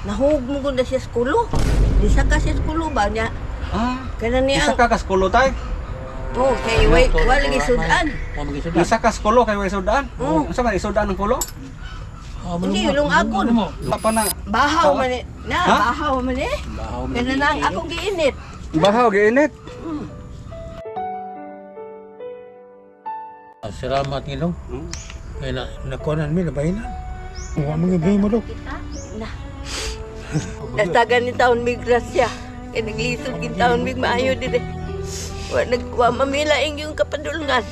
nahug mo gud na siya sa kulo. Di sa ka siya sa kulo ba niya? Kana niya. Isa ka kaskulo tay. Oh, kay way wala gi sudan. Isa ka skulo kay way sudan. Unsa man isudan ng kulo? Hindi ulong agon. Apa na? Bahaw man ni. Na, bahaw man ni. Kana nang akong giinit. Bahaw giinit. Salamat Ginoo. Kaya nakuhanan mi nabahinan. Wa magigay mo daw. Na. Nastagan ni taon mig grasya. Kaya naglisod kin taon mig maayo dire. Wa mamilaing yung kapadulngan.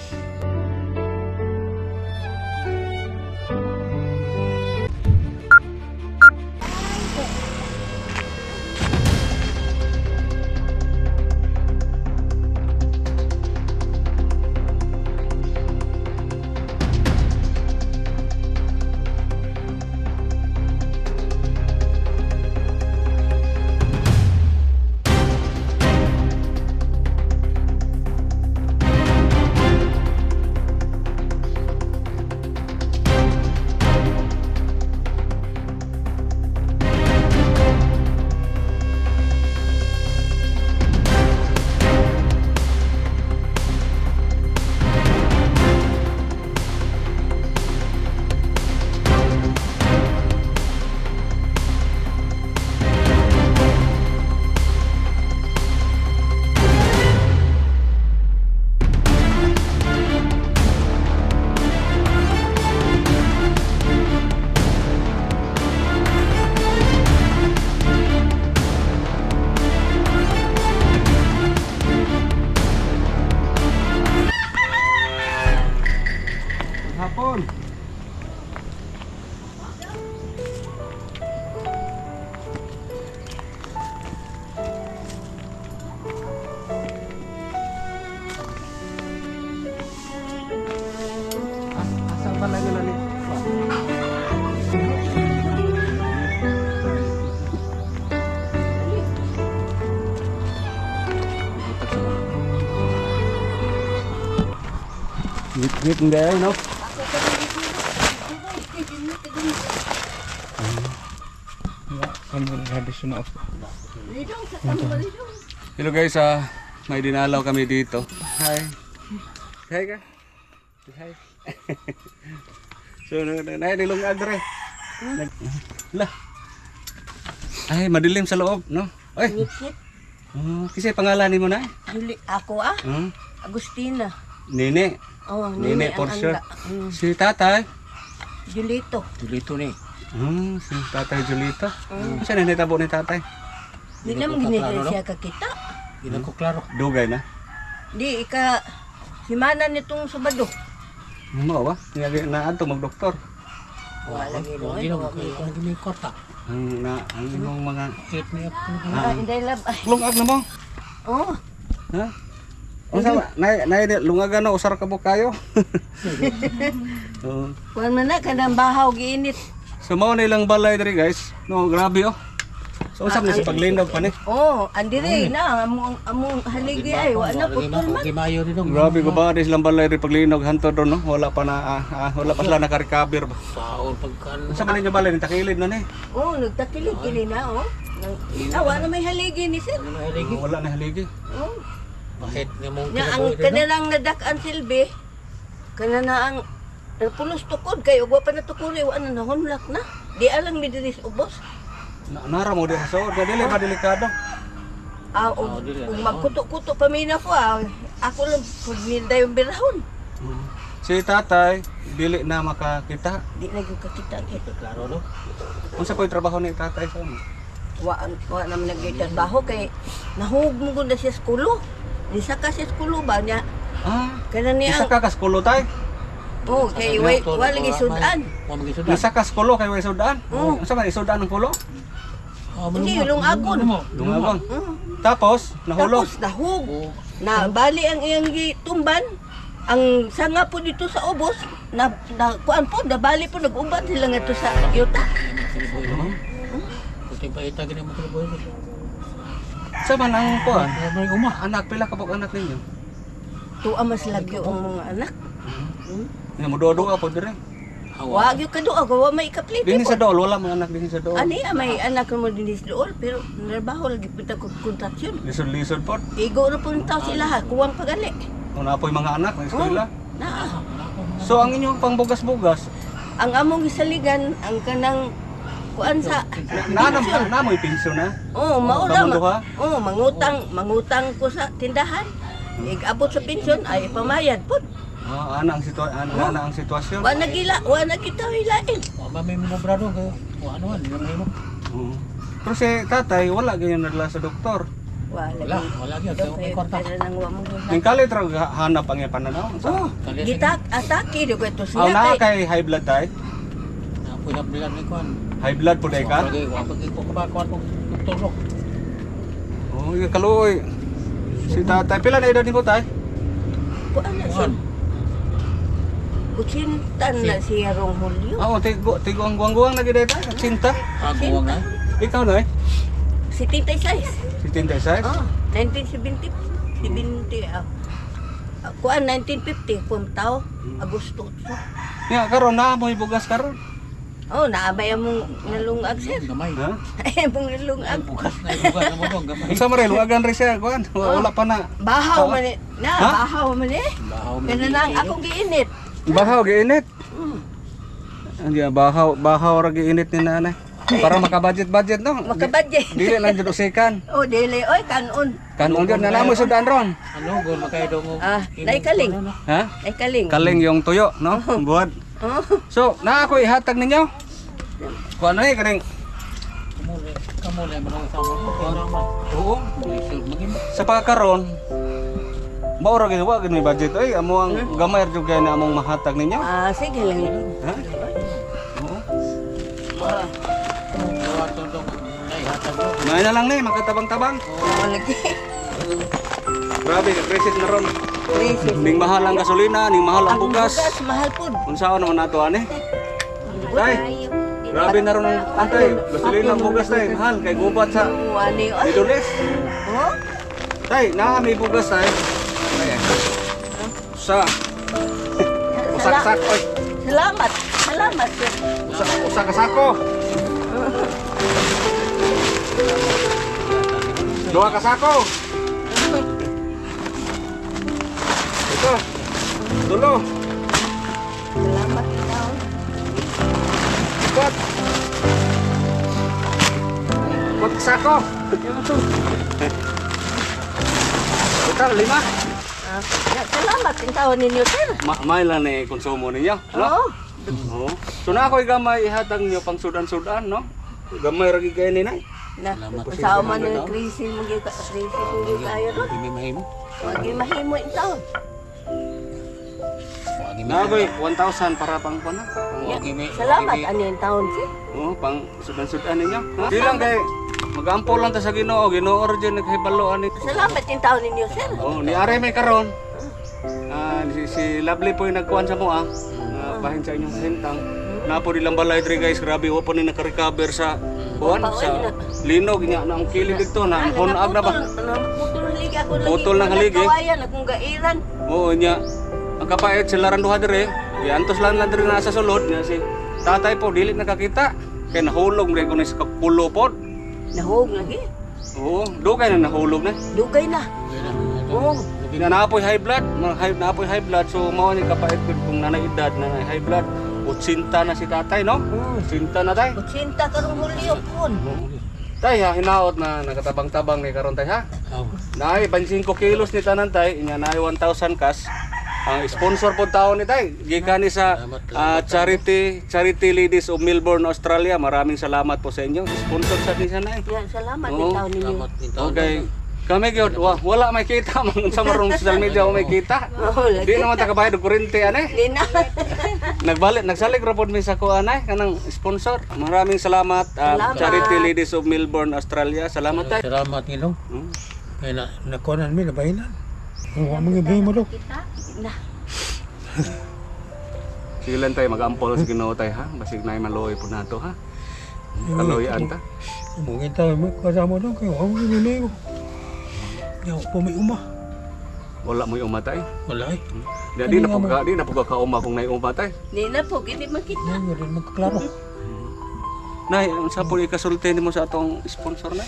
Hapon. Asa balay nila ni? Git nday no? Hello guys, may dinalaw kami dito. Hi. Hi ka. Hi. So, nilong adre. Lah. Ay, madilim sa loob, no? Ay. Kasi pangalan mo na? Juli ako Agustina. Nene. Oh, Nene ang for sure. anda. Si tatay. Julito. Dito ni. Si tatay Julito. Saan na nitabo ni tatay? Di naman ginigay siya kakita. Hindi ko klaro. Dugay na. Di himana nitong Sabado. Mo ba? Nga na adto mag-doktor. Wala gino. Hindi na ko may kota. Ang imong mga Hit niya po. Inday lab. lungag na mo. Oh, Ha? Unsa ba? Nay lungagan na usar ka mo kayo. Oh. kuan man na kanang bahaw giinit. So mao na ilang balay diri guys. No, grabe oh. So usap ni sa paglindog pa ni. Oh, andire na among haligi ay wa na putol man. Gimayo rin dong. Grabe ko ba di silang balay diri paglindog hanto do no. Wala pa na wala pa sila naka-recover ba. Saon pagkan. Unsa man ninyo balay ni takilid na ni? Oh, nagtakilid kini na oh. Wa na may haligi ni sir. Mahaligi. Wala na haligi. Oh. Bakit nga mong Nya ang kanilang nadak-an silbi. Kana na ang pulos tukod kay ug wa pa natukuri wa na nahunlak na. Di alang mi diri sa ubos. Nara mo di sa sod, dili ba delikado? Ug magkuto-kuto pa mina ko Ako lang pud nilda yung birahon. Si tatay dili na makakita. Di na gyud kakita kay. klaro no. Unsa po yung trabaho ni tatay sa mo? Wa naman nagtrabaho kay nahug mo gud na siya sa kulo. Di sa ka siya sa kulo ba niya? Kana niya. Isa ka kaskulo tay? Oh, kay wala gi sudan. Wa magisudan. Isa kaskulo kay way sudan. Unsa man isudan ng kulo? Hindi ulong agon. Lungagon. Tapos nahulog. Tapos nahug. Na bali ang iyang gitumban. Ang sanga po dito sa ubos na kuan po nabali po nag-uban sila nga to sa yuta. Puting paita gini mo kuluboy. Sa man ang kuan? May uma. Anak pila ka pag anak ninyo? Tuwa mas lagyo ang mga anak. Nga mo do-do po dire. Wag yung kaduha, gawa may ikapliti Dinhi sa po. dool, wala mga anak dinhi sa dool. Ani, may anak mo din sa dool, pero narbaho lagi punta ko kontraksyon. Lisod-lisod po. Igo na punta sila ha, kuwang pagali. Kung napoy mga anak ng eskwela. Na, So ang inyong pangbugas-bugas, ang among isaligan, ang kanang kuan sa namoy pensyon na. Oh, maura Kamong duha? Oh, mangutang ko sa tindahan. Ig-abot sa pensyon ay pamayad po. Ana ang sitwasyon. Wa nagila, wa nagita hilain. Mamay mo brado kayo. Ano man, mamay mo. Oo. Pero si tatay, wala ganyan nadala sa doktor. Wala. Wala gyud kay kwarta. Pero nang wa mo. Yung kalit ra hanap ang pananaw. Oh, gitak atake do ko to Aw na sila kay. kay high blood tay. Apoy na bilang ni kuan. High blood po day ka. Wa pag ko kuan ko tulog. Oh, yung kaluoy. Si tatay, pila na edad ni ko tay? Kuan na siya. Kucintan na siya rong Hulyo. Oo, tigo ang guwang-guwang na gid tay. Sinta. Ako nga. Ikaw na eh. Si Titay Sais. Si Tintay Sais. Oh, 1970. 70. Kuan 1950 kung tao Agosto. Nya karon na mo bugas karon. Oh, naabay among nalungag sir. Gamay. Ha? Ay, among nalungag. Bukas na mo dong gamay. Unsa man rin luagan ri siya kuan. Wala pa na. Bahaw man eh. Na, Ha? bahaw man eh. Bahaw mo. Kana nang akong giinit. Bahaw giinit. Mm. Andi bahaw ra giinit ni nanay. Para makabudget-budget no. Makabadye. Dili lang jud usikan. Oh, dili oy kanon. Kanon gyud na namo sudan ron. Ano gol makay dong. Naikaling. Ha? Naikaling. Kaling yung tuyo, no? Buhat. Oh. So, na ako ihatag ninyo. Kuan na kaning. Kamuli mo lang sa mo. Kailangan. Oo. Lisod maging. Sa pagkaron, maura ginawa gid may budget oy. Amo ang gamay jud kay na among mahatag ninyo. Sige lang. Ha? Oo. Wa tundong nay hatag mo. May na lang ni makatabang-tabang. Oh, lagi. Grabe, crisis na ron. Crisis. Ning mahal ang gasolina, ning mahal ang Ang bugas. bugas mahal pud. Unsaon naman nato ani? Tay, grabe na ron ang antay. Gasolina ang bugas tay, mahal kay gubat sa Oh, ani oy. Midoles. Oh. Tay, na may bugas tay. Ay. Sa usak-sak oy. Salamat. Salamat sir. Usak ka sako. Dua ka sako. Ito. Dulo. Salamat ikaw. Ikot. Ikot ka sako. Ito, 5. Salamat ang tawon ninyo sir. May lang na konsumo ninyo, no? Oo. Oo. So na ako'y gamay ihatag niyo pang sudan-sudan, no? Gamay ra gid kay ni nay. Na, sa man ng krisis mo gyud krisis mo gyud kayo ron. Hindi mahimo. Wag gyud mahimo ang tawon. Wagi Na ako'y 1,000 para pang kuno. Salamat ani ang tawon sir. Oo, pang sudan-sudan ninyo. Ha? Di lang kay mag-ampol lang ta sa Ginoo, Ginoo ra jud naghibalo ani. Salamat ang tawon ninyo sir. Oh, ni are may karon. Si Lovely po yung nagkuhan sa mo bahin sa inyong hintang. Napo nilang balay diri guys, grabe wa po ni naka-recover sa kuhan sa linog niya na ang kilig dito na hunag na ba. Putol ng haligi. Kawayan akong gairan. Oo niya. Ang kapait sila ran duha dire. Antos lang diri na sa sulod niya si tatay po dili nakakita. Kay nahulog mo ko ni sa pulo pod. Nahog lagi. Oo, dugay na nahulog na. Dugay na. Oo. Na naapoy high blood, naapoy high blood so mao ni kapait gud kung nanay edad na high blood. Utsinta na si tatay, no? Utsinta na tay. Utsinta karong Hulyo pun. Tay ha, hinaot na nakatabang-tabang ni karon tay ha. Naay 25 kilos ni tanan tay, inya naay 1,000 cash. Ang sponsor po taon ni tay, gikan ni sa Charity Ladies of Melbourne, Australia. Maraming salamat po sa inyo. Sponsor sa ni sanay. Yan, salamat Oo. ang tawon ninyo. Okay. Kami gyud wala may kita man sa marong social media may kita. Oo, lagi. Di naman ta kabayad og kuryente ani. Lina. Nagsalig ra pod mi sa kuan ay kanang sponsor. Maraming salamat Salamat. Charity Ladies of Melbourne, Australia. Salamat tay. Salamat ngilong. Hmm. Kaya nakunan mi nabahinan. Wa mga gay mo dong. Na. Sige lang tay mag-ampol sa Ginoo tay ha. Basig nay maloy po nato ha. Kaloyan ta. Mungkin tayo mo kasama dong kaya wa mga nilay mo. Yaw po may uma. Wala mo umatay. Wala eh. Di na po kauma kung naiuma tay. Di na po, hindi makita. Ngayon rin magkaklaro. Nay, unsa po ikasulti nimo sa atong sponsor na?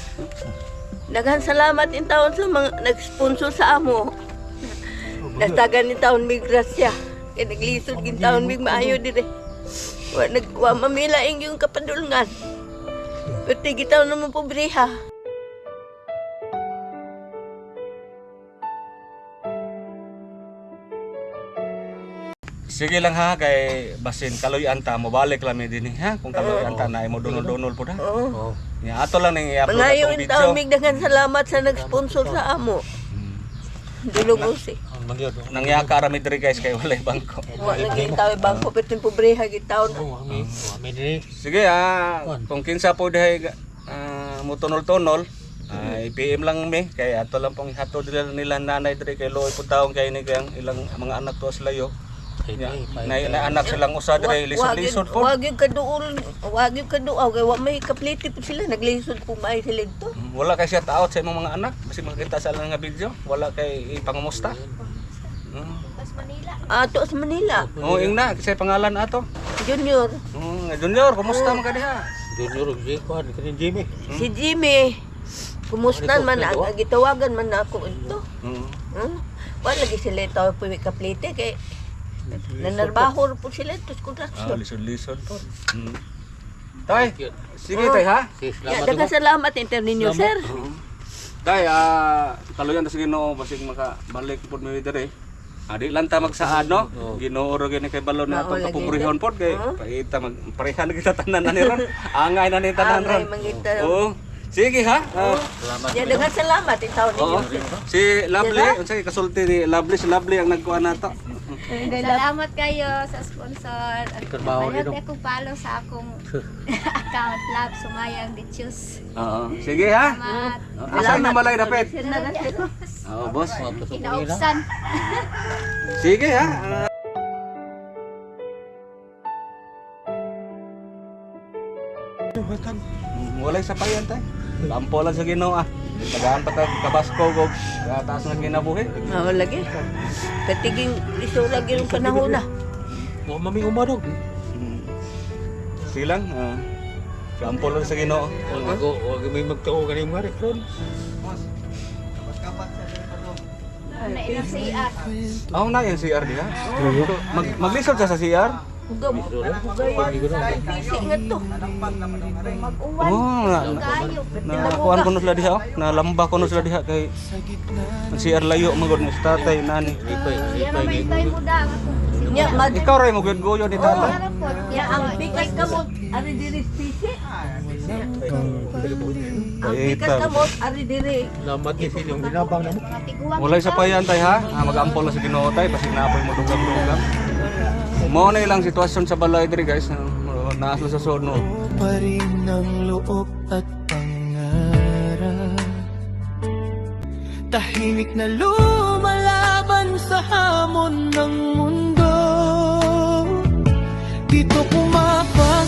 Daghan salamat in taon sa mga nag-sponsor sa amo. Nagtagan ni taon mig grasya. Kaya naglisod kin taon mig maayo dire. Wa mamilaing yung kapadulngan. Pati gitaw naman pobreha. Sige lang ha, kay basin kaloy anta mo balik lang mi dinhi ha. Kung kaloy anta na imo donol-donol po ha. Oo. Ya ato lang nang i-upload Mga atong yung video. taon mig daghan salamat sa nag-sponsor sa amo. Dulog mo si. Ang magyod. Nangyaka rami diri guys kay walay bangko. Wa lagi tawo bangko pati pobreha gitaw na. Oh, amin din. Sige kung kinsa po dihay mo tunol-tunol, i-PM lang mi kay ato lang pong hatod nila nanay diri kay loy pud taong kay ni kang ilang mga anak to sila yo. Na anak silang usa diri lisod-lisod po. Wag yung kaduol, wag yung kaduaw kay wa may kapliti po sila naglisod po may sila dito. Wala kay shout out sa imong mga anak kasi makita sa lang nga video, wala kay ipangumusta. Ato sa Manila. Oh, ing na kasi pangalan ato. Junior. Junior, kumusta man ka diha? Junior og Jiko, ni Jimmy. Si Jimmy. Kumusta man ang gitawagan man ako ito. Wala lagi sila tawo po may kapliti kay nanarbaho po sila ito sa kontraksyon. Lisod-lisod po. Tay, sige tay ha. Ya, daghang salamat inter ninyo, sir. Tay, kaloyan ta sa Ginoo basig makabalik pud mi diri. Di lang ta magsaad no. Ginoo ra gini kay balon na atong kapobrehon pod kay paita magparehan kita tanan na ni ron. Angay na ni tanan ron. Oo. Sige ha. Salamat. Ya, daghang salamat in taon ninyo. Si Lovely, unsa kasulti ni Lovely, si Lovely ang nagkuha nato. Salamat kayo sa sponsor. At Trabaho mayroon nito. akong follow sa akong account Lab Sumayang the Choose. Oo. Sige ha. Salamat. Asa na malay dapit? Salamat. Oo, boss. Kinaubsan. Sige ha. Walay sapayan tay. Lampo lang sa Ginoo Tagaan pa tag kabasko gog taas nga kinabuhi. Oo, lagi. Katiging iso lagi yung panahon na. Wa mami umadog. Silang lampo lang sa Ginoo. Wag may magtuo ganing mga rekron. Na ilang CR. Na yung CR diha. Maglisod sa CR. Hugay Bisi nga to. Mag-uwan. Kayo. Nakuan ko no sila diha. Nalamba ko no sila diha kay ang CR layo magod ni tatay nani. Yan ang may tayo mo da. Nya, Ikaw ray mo gud goyo ni tatay. ya ang bigas kamot ari diri spisi. Ang bigas kamot ari diri. Lamat ni silang binabang namo. Mga tiguang. Walay sapayan tay ha. Magampol lang sa Ginoo tay basig naapoy mo dugam-dugam. Mao na ilang sitwasyon sa balay diri guys. Naaslo sa sono. Pa rin ang loob at pangarap. Tahimik na lumalaban sa hamon ng mundo. Dito kumapang